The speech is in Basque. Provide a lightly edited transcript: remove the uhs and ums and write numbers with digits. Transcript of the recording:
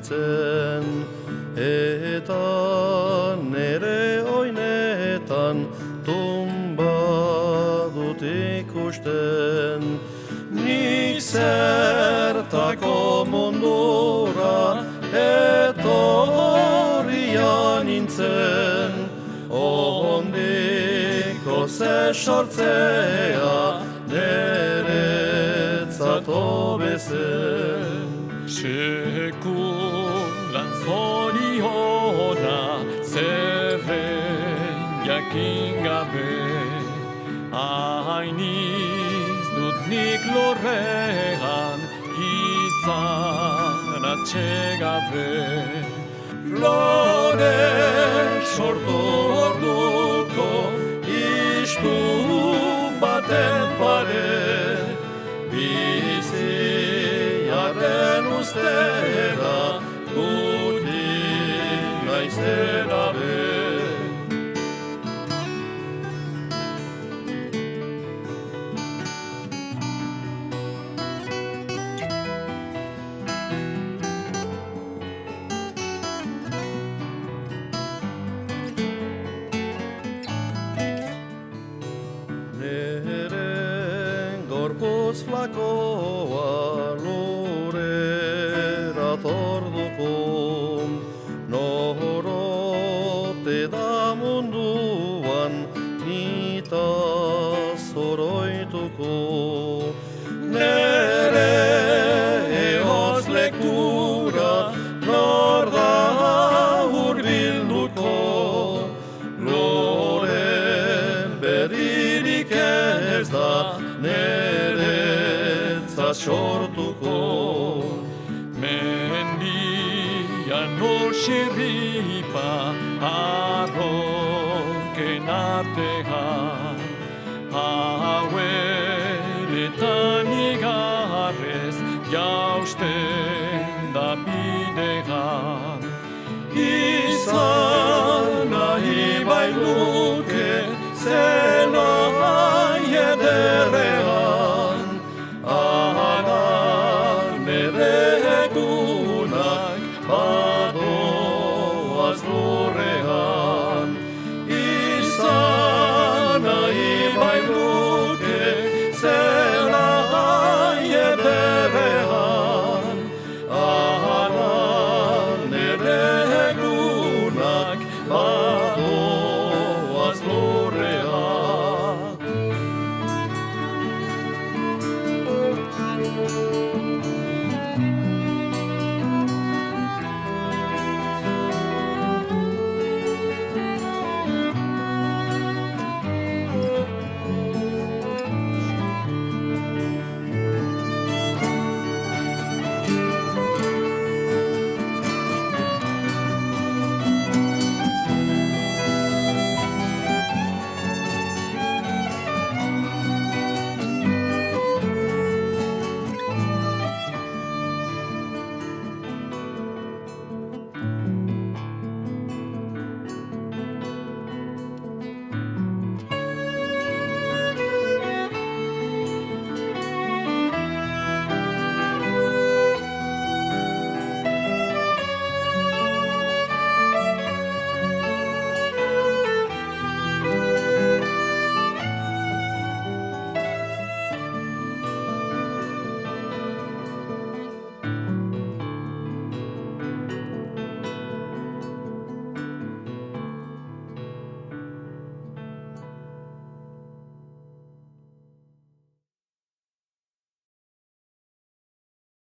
biltzen, eta nere oinetan tumba dut ikusten. Nik zertako mundura etorria nintzen, ondiko ze sortzea neretzat hobezen. Sekulan zoriona zerren jakin gabe, hainiz dut nik lorrean izan atxegabe. Lore sortu orduko istu baten pare, biziaren ustera gutik naizera be. Gorputz flakoa lurera torduko, norote da munduan nitaz oroituko. Nere ehoz lekura nor da hurbilduko, loren berririk ez da neretzat sortuko. Mendian orsirripa arroken artean, haue